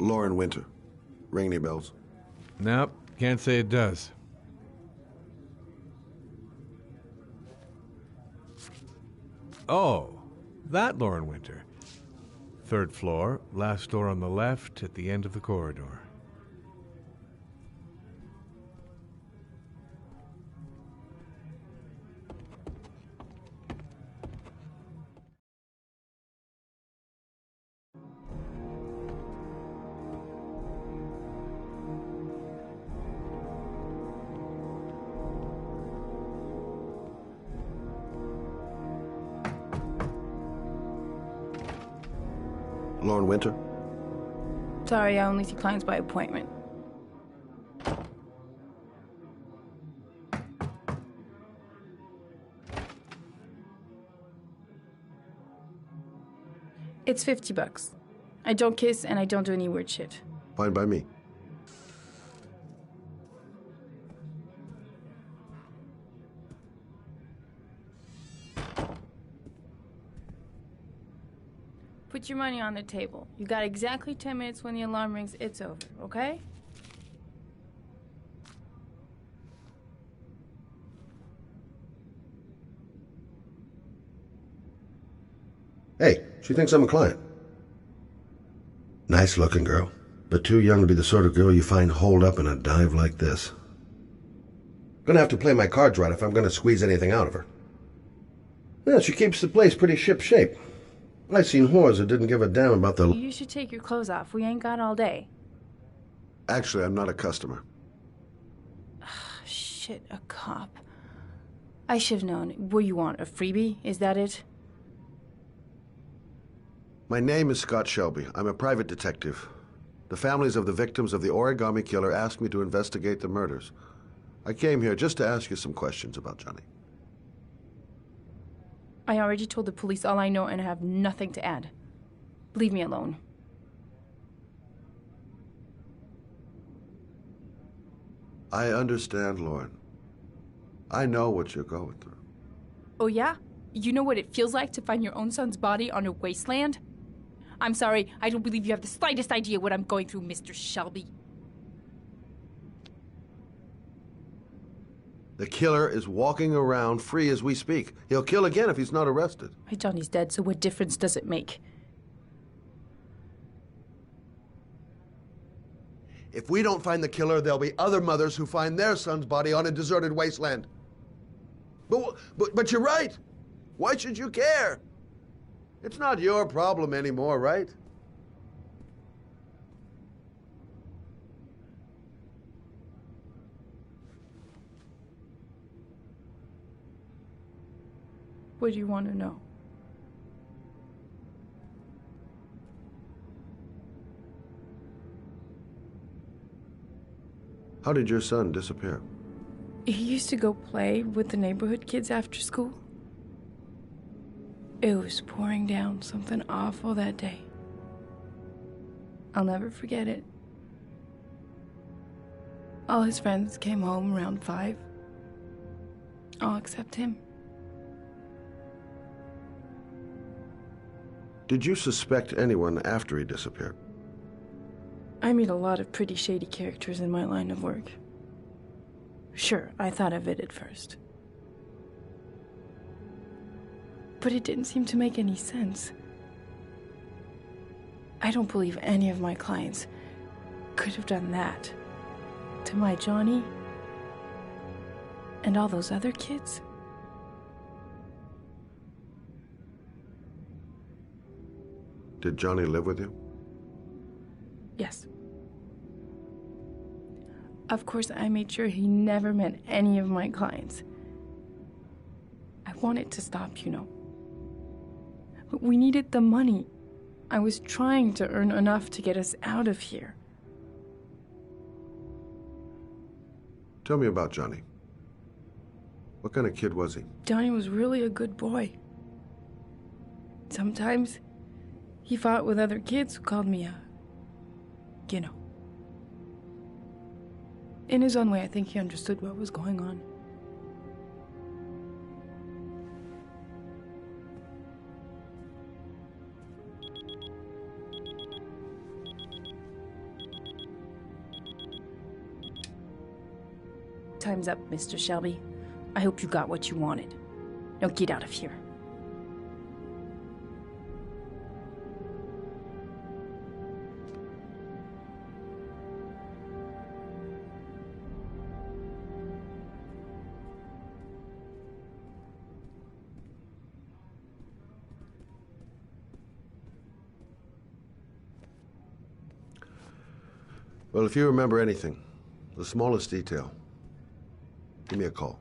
Lauren Winter. Ring any bells? Nope, can't say it does. Oh, that Lauren Winter. 3rd floor, last door on the left at the end of the corridor. Lauren Winter? Sorry, I only see clients by appointment. It's $50. I don't kiss and I don't do any weird shit. Fine by me. Put your money on the table. You got exactly 10 minutes. When the alarm rings, it's over, okay? Hey, she thinks I'm a client. Nice looking girl, but too young to be the sort of girl you find holed up in a dive like this. Gonna have to play my cards right if I'm gonna squeeze anything out of her. Yeah, she keeps the place pretty ship-shape. I've seen whores that didn't give a damn about the... You should take your clothes off. We ain't got all day. Actually, I'm not a customer. Shit, a cop. I should've known. What do you want, a freebie? Is that it? My name is Scott Shelby. I'm a private detective. The families of the victims of the origami killer asked me to investigate the murders. I came here just to ask you some questions about Johnny. I already told the police all I know and I have nothing to add. Leave me alone. I understand, Lauren. I know what you're going through. Oh yeah? You know what it feels like to find your own son's body on a wasteland? I'm sorry, I don't believe you have the slightest idea what I'm going through, Mr. Shelby. The killer is walking around free as we speak. He'll kill again if he's not arrested. My Johnny's dead, so what difference does it make? If we don't find the killer, there'll be other mothers who find their son's body on a deserted wasteland. But you're right. Why should you care? It's not your problem anymore, right? What do you want to know? How did your son disappear? He used to go play with the neighborhood kids after school. It was pouring down something awful that day. I'll never forget it. All his friends came home around 5. All except him. Did you suspect anyone after he disappeared? I meet a lot of pretty shady characters in my line of work. Sure, I thought of it at first. But it didn't seem to make any sense. I don't believe any of my clients could have done that to my Johnny and all those other kids. Did Johnny live with you? Yes. Of course, I made sure he never met any of my clients. I wanted to stop, you know. But we needed the money. I was trying to earn enough to get us out of here. Tell me about Johnny. What kind of kid was he? Johnny was really a good boy. Sometimes he fought with other kids who called me you know. In his own way, I think he understood what was going on. Time's up, Mr. Shelby. I hope you got what you wanted. Now get out of here. Well, if you remember anything, the smallest detail, give me a call.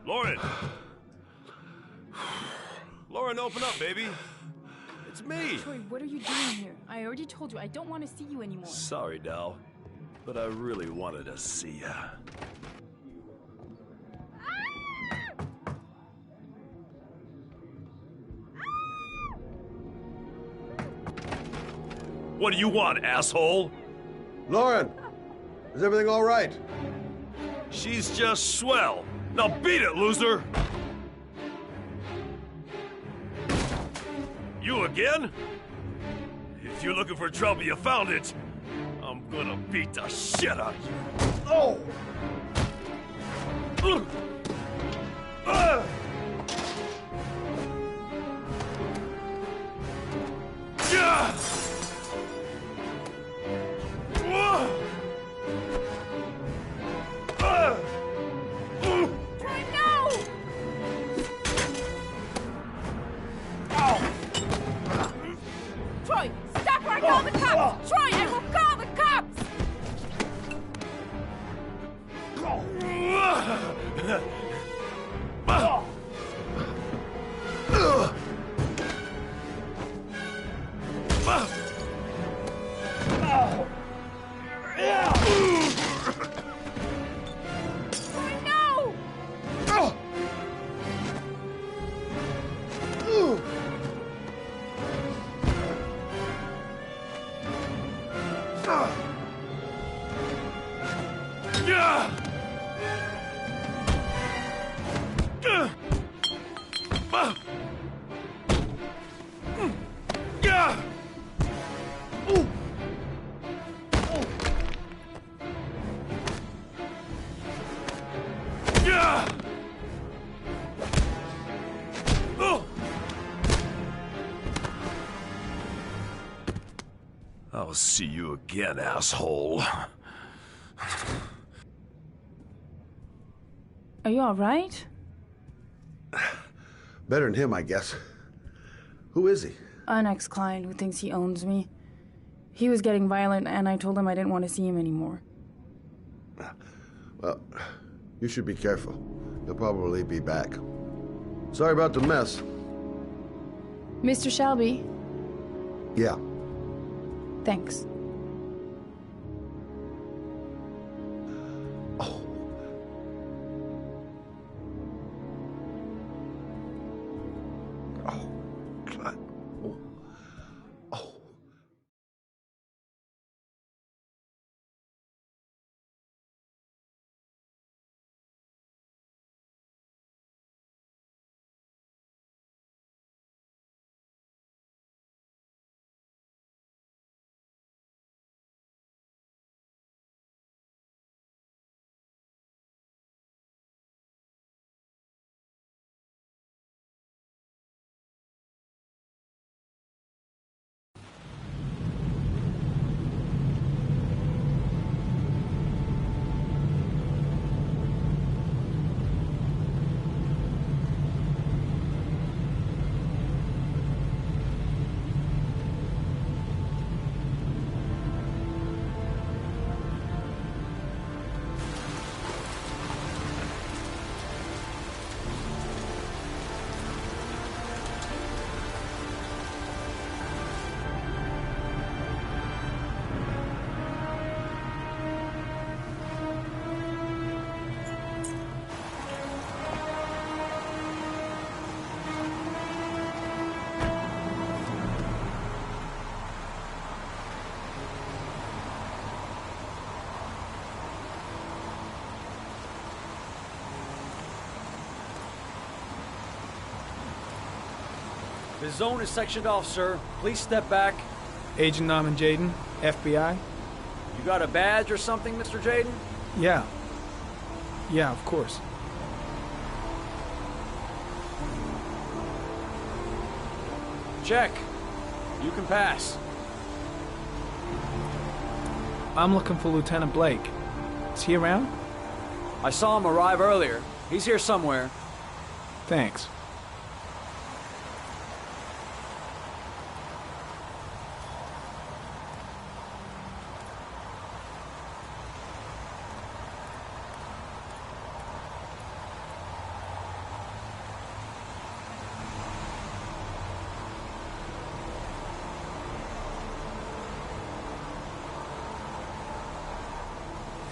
Lauren! Lauren, open up, baby. It's me. Troy, what are you doing here? I already told you I don't want to see you anymore. Sorry, Dal, but I really wanted to see ya. What do you want, asshole? Lauren! Is everything all right? She's just swell. Now beat it, loser! You again? If you're looking for trouble, you found it. I'm gonna beat the shit out of you. Oh! Yeah! Troy, stop or I call the cops! Troy, I will call the cops! Troy, no! I'll see you again, asshole. Are you alright? Better than him, I guess. Who is he? An ex-client who thinks he owns me. He was getting violent, and I told him I didn't want to see him anymore. Well, you should be careful. He'll probably be back. Sorry about the mess. Mr. Shelby, Yeah. thanks. The zone is sectioned off, sir. Please step back. Agent Norman Jaden, FBI? You got a badge or something, Mr. Jaden? Yeah. Yeah, of course. Check. You can pass. I'm looking for Lieutenant Blake. Is he around? I saw him arrive earlier. He's here somewhere. Thanks.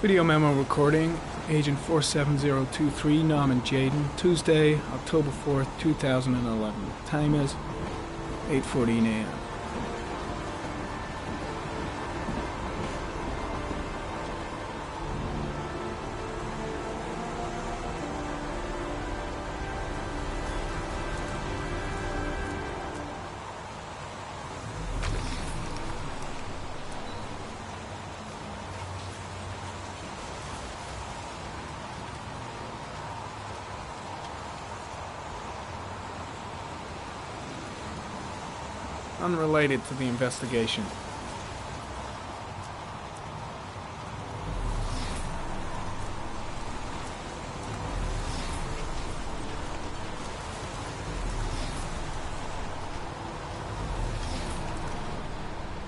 Video memo recording, Agent 47023, Norman Jaden, Tuesday, October 4th, 2011. Time is 8:14 a.m. Unrelated to the investigation.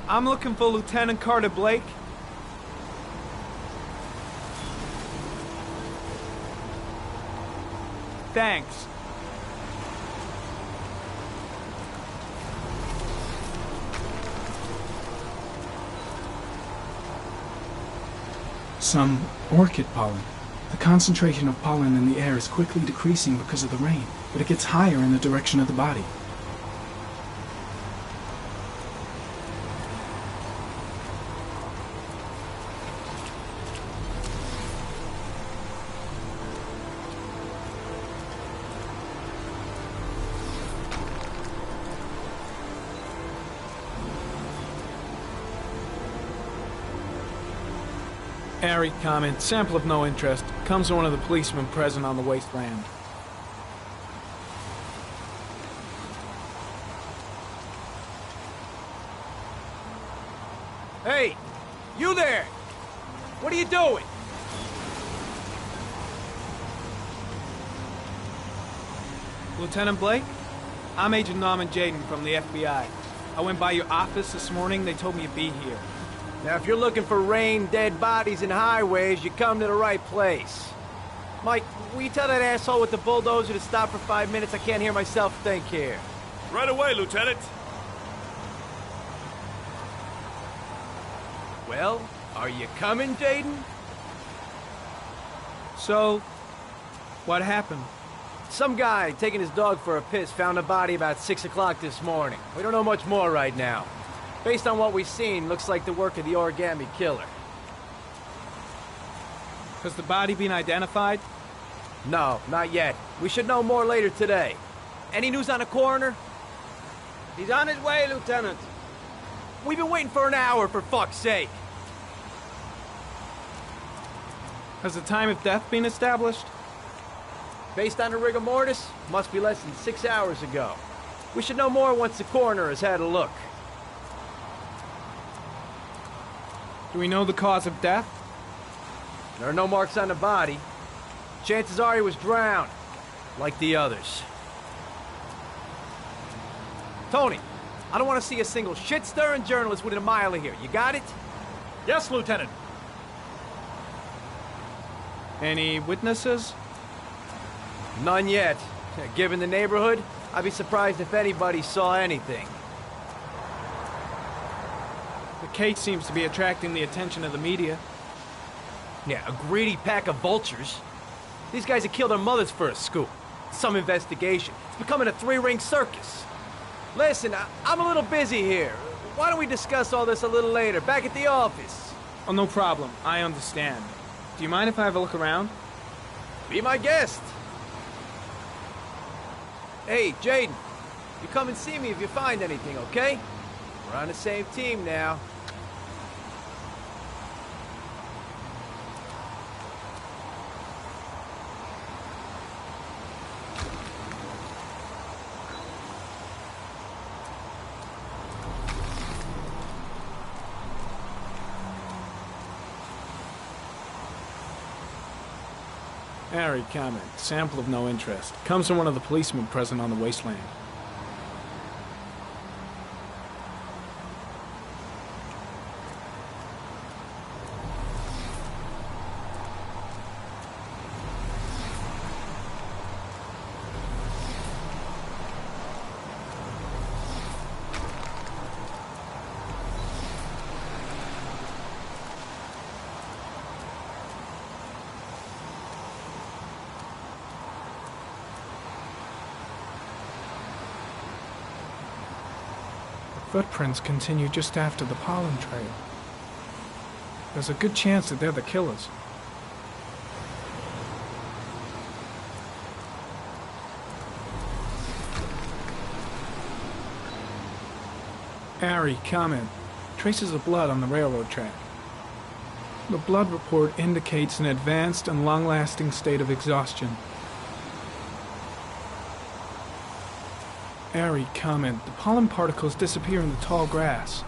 I'm looking for Lieutenant Carter Blake. Thanks. Some orchid pollen. The concentration of pollen in the air is quickly decreasing because of the rain, but it gets higher in the direction of the body. Airy comment, sample of no interest, comes from one of the policemen present on the wasteland. Hey! You there! What are you doing? Lieutenant Blake? I'm Agent Norman Jaden from the FBI. I went by your office this morning, they told me you'd be here. Now, if you're looking for rain, dead bodies, and highways, you come to the right place. Mike, will you tell that asshole with the bulldozer to stop for 5 minutes? I can't hear myself think here. Right away, Lieutenant. Well, are you coming, Jaden? So, what happened? Some guy taking his dog for a piss found a body about 6 o'clock this morning. We don't know much more right now. Based on what we've seen, looks like the work of the origami killer. Has the body been identified? No, not yet. We should know more later today. Any news on the coroner? He's on his way, Lieutenant. We've been waiting for an hour, for fuck's sake. Has the time of death been established? Based on the rigor mortis, must be less than 6 hours ago. We should know more once the coroner has had a look. Do we know the cause of death? There are no marks on the body. Chances are he was drowned, like the others. Tony, I don't want to see a single shit-stirring journalist within a mile of here. You got it? Yes, Lieutenant. Any witnesses? None yet. Given the neighborhood, I'd be surprised if anybody saw anything. The case seems to be attracting the attention of the media. Yeah, a greedy pack of vultures. These guys have killed their mothers for a scoop. Some investigation. It's becoming a three-ring circus. Listen, I'm a little busy here. Why don't we discuss all this a little later, back at the office? Oh, no problem. I understand. Do you mind if I have a look around? Be my guest. Hey, Jaden. You come and see me if you find anything, okay? We're on the same team now. Harry, comment. Sample of no interest. Comes from one of the policemen present on the wasteland. Footprints continue just after the pollen trail. There's a good chance that they're the killers. Harry, comment. Traces of blood on the railroad track. The blood report indicates an advanced and long-lasting state of exhaustion. Harry, comment. The pollen particles disappear in the tall grass.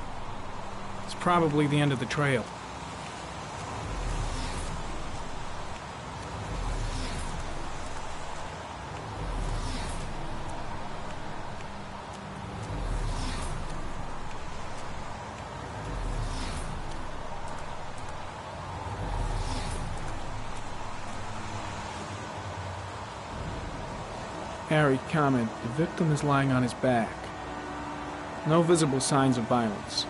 It's probably the end of the trail. Harry, comment. The victim is lying on his back. No visible signs of violence.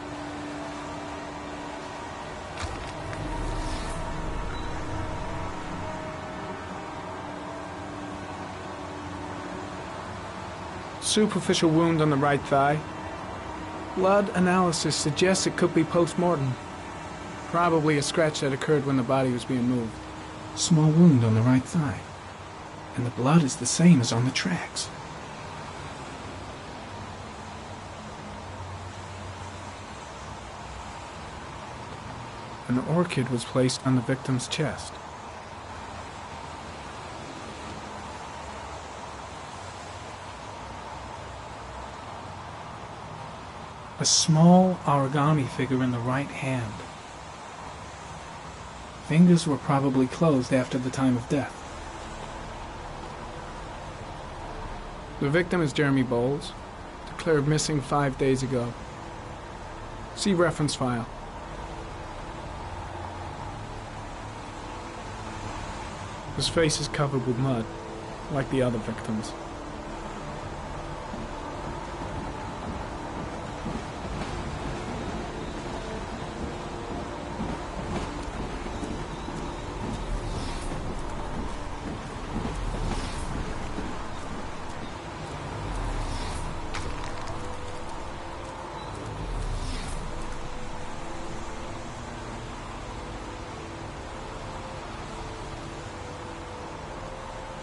Superficial wound on the right thigh. Blood analysis suggests it could be post-mortem. Probably a scratch that occurred when the body was being moved. Small wound on the right thigh. And the blood is the same as on the tracks. An orchid was placed on the victim's chest. A small origami figure in the right hand. Fingers were probably closed after the time of death. The victim is Jeremy Bowles, declared missing 5 days ago. See reference file. His face is covered with mud, like the other victims.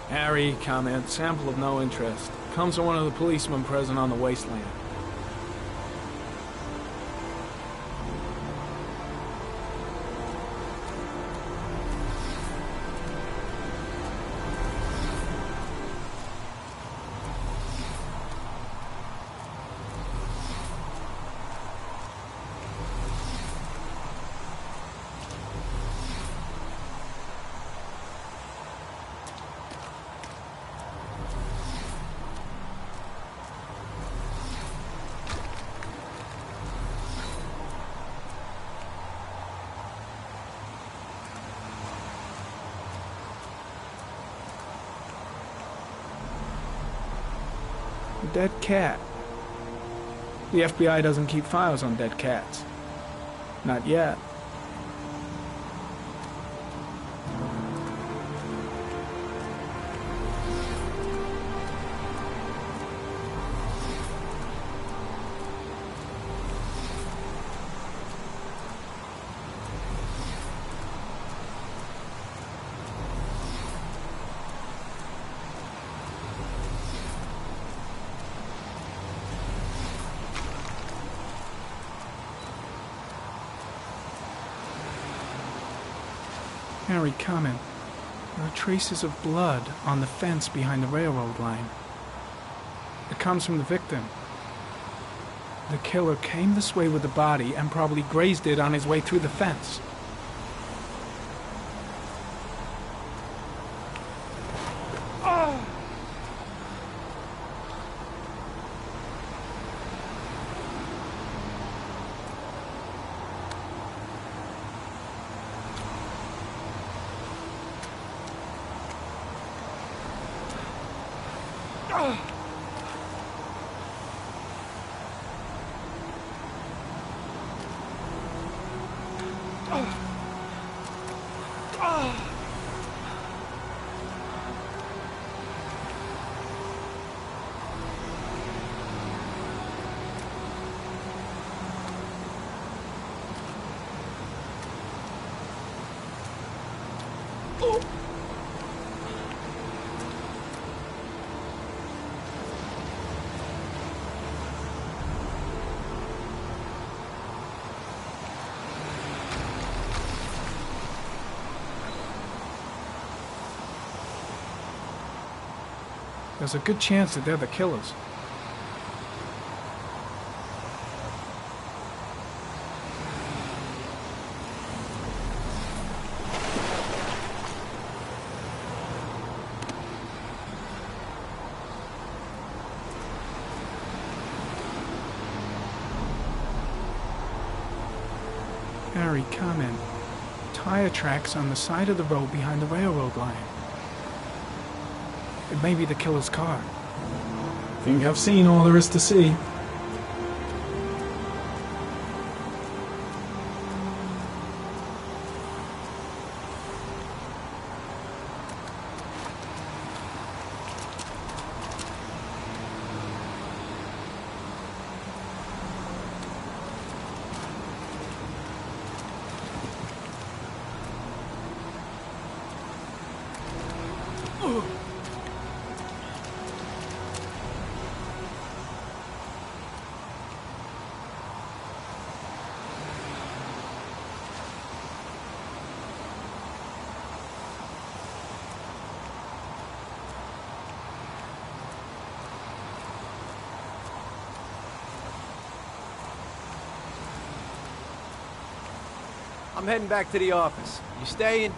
Harry, comment. Sample of no interest. Comes from one of the policemen present on the wasteland. Dead cat. The FBI doesn't keep files on dead cats. Not yet. Harry, comment. There are traces of blood on the fence behind the railroad line. It comes from the victim. The killer came this way with the body and probably grazed it on his way through the fence. There's a good chance that they're the killers. Harry, comment. Tire tracks on the side of the road behind the railroad line. It may be the killer's car. Think I've seen all there is to see. I'm heading back to the office. You staying?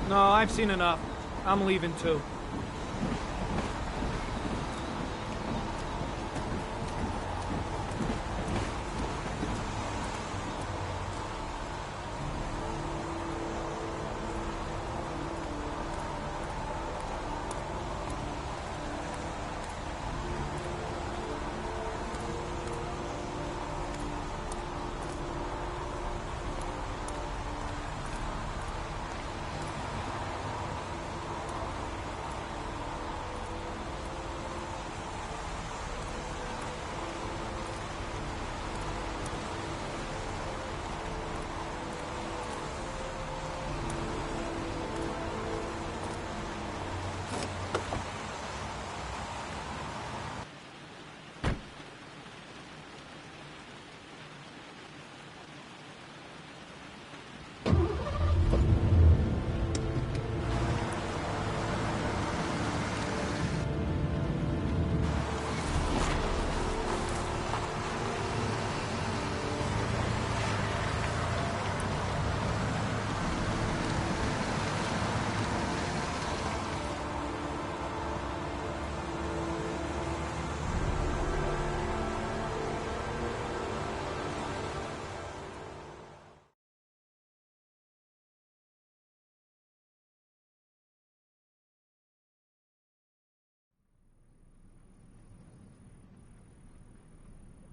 No, I've seen enough. I'm leaving too.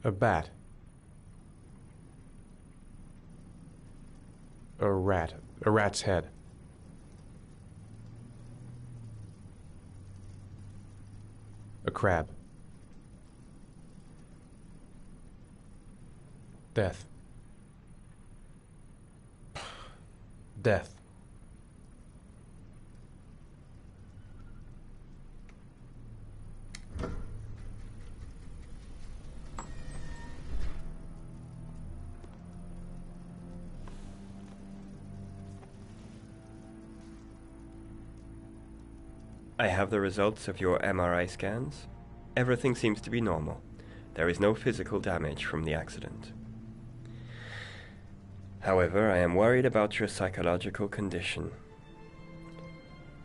A bat. A rat. A rat's head. A crab. Death. Death. I have the results of your MRI scans. Everything seems to be normal. There is no physical damage from the accident. However, I am worried about your psychological condition.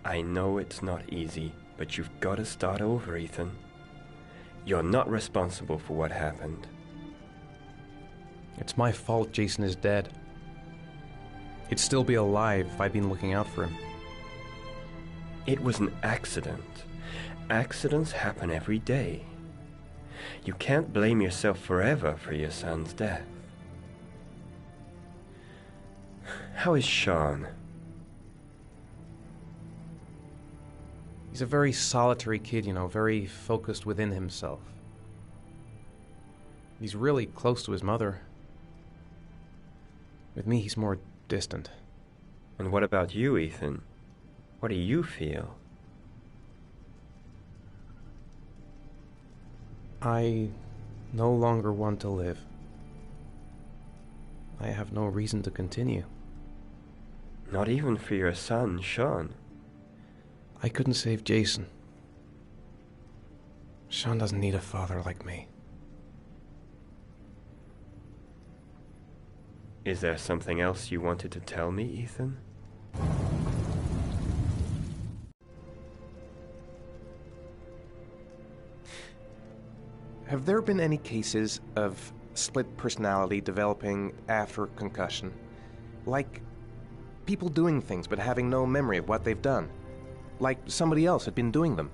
I know it's not easy, but you've got to start over, Ethan. You're not responsible for what happened. It's my fault Jason is dead. He'd still be alive if I'd been looking out for him. It was an accident. Accidents happen every day. You can't blame yourself forever for your son's death. How is Sean? He's a very solitary kid, you know, very focused within himself. He's really close to his mother. With me, he's more distant. And what about you, Ethan? What do you feel? I no longer want to live. I have no reason to continue. Not even for your son, Sean. I couldn't save Jason. Sean doesn't need a father like me. Is there something else you wanted to tell me, Ethan? Have there been any cases of split personality developing after concussion? Like people doing things but having no memory of what they've done? Like somebody else had been doing them?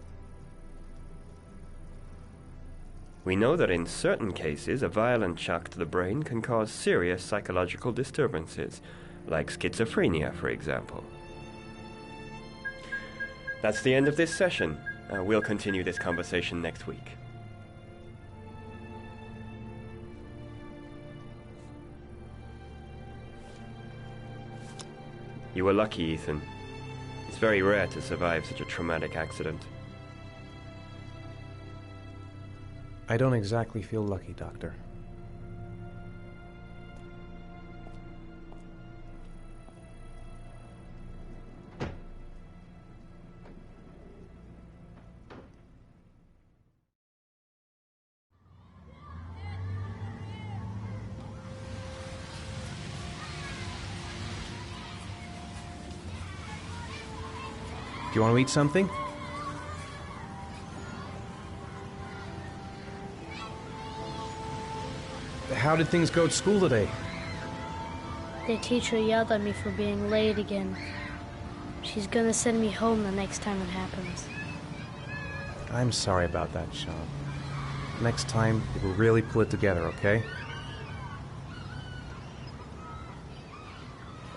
We know that in certain cases, a violent shock to the brain can cause serious psychological disturbances, like schizophrenia, for example. That's the end of this session. We'll continue this conversation next week. You were lucky, Ethan. It's very rare to survive such a traumatic accident. I don't exactly feel lucky, Doctor. Do you want to eat something? How did things go at school today? The teacher yelled at me for being late again. She's gonna send me home the next time it happens. I'm sorry about that, Sean. Next time, we'll really pull it together, okay?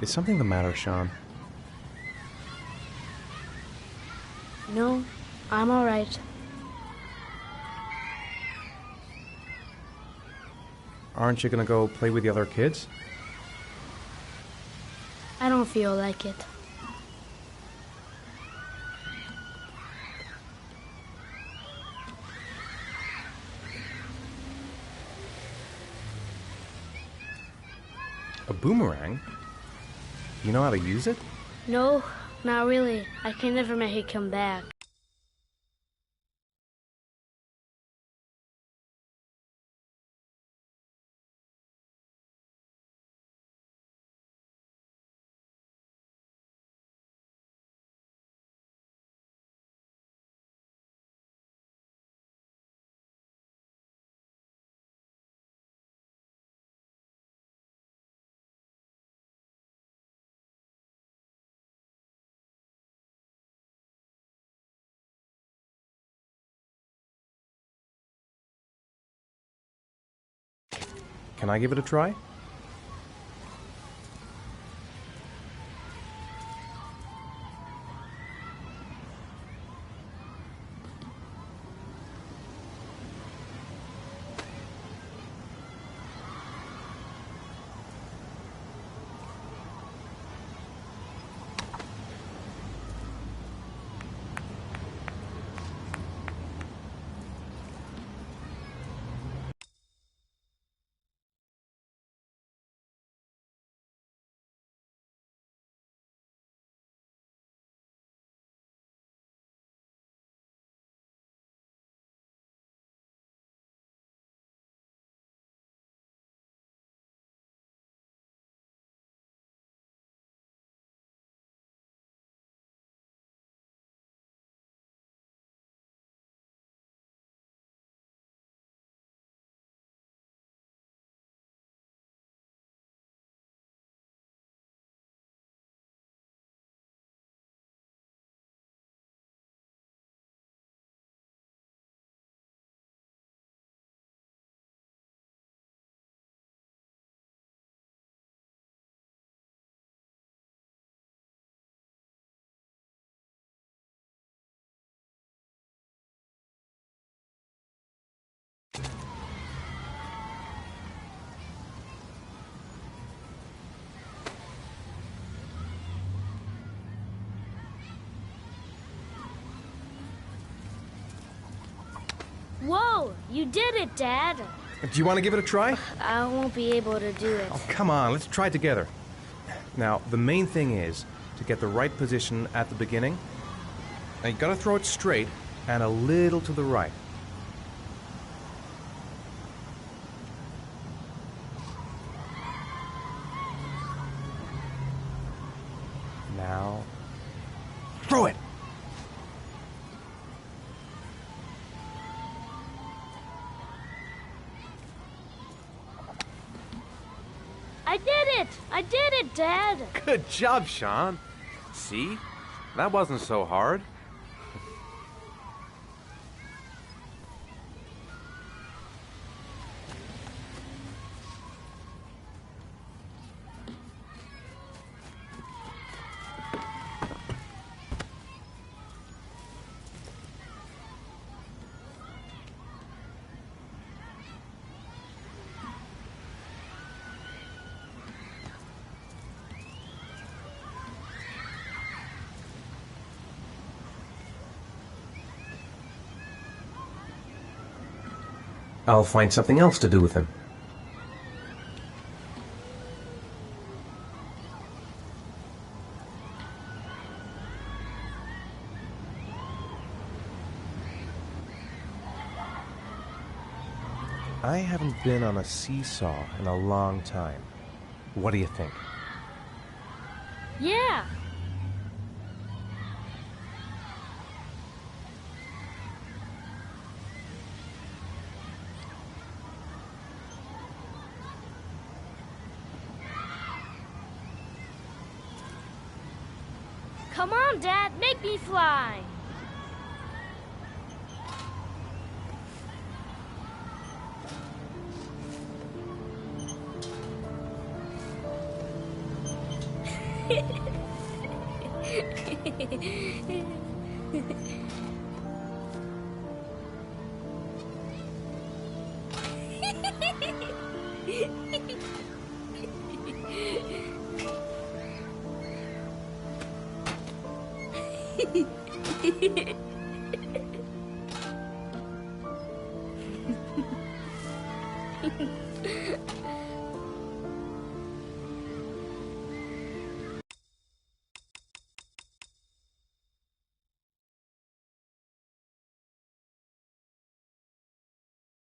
Is something the matter, Sean? No, I'm all right. Aren't you gonna go play with the other kids? I don't feel like it. A boomerang? You know how to use it? No, not really. I can never make it come back. Can I give it a try? Whoa, you did it, Dad. Do you want to give it a try? I won't be able to do it. Oh, come on, let's try it together. Now, the main thing is to get the right position at the beginning. Now, you gotta throw it straight and a little to the right. Now, throw it! I did it! I did it, Dad! Good job, Sean. See? That wasn't so hard. I'll find something else to do with him. I haven't been on a seesaw in a long time. What do you think? Yeah! Come on, Dad, make me fly!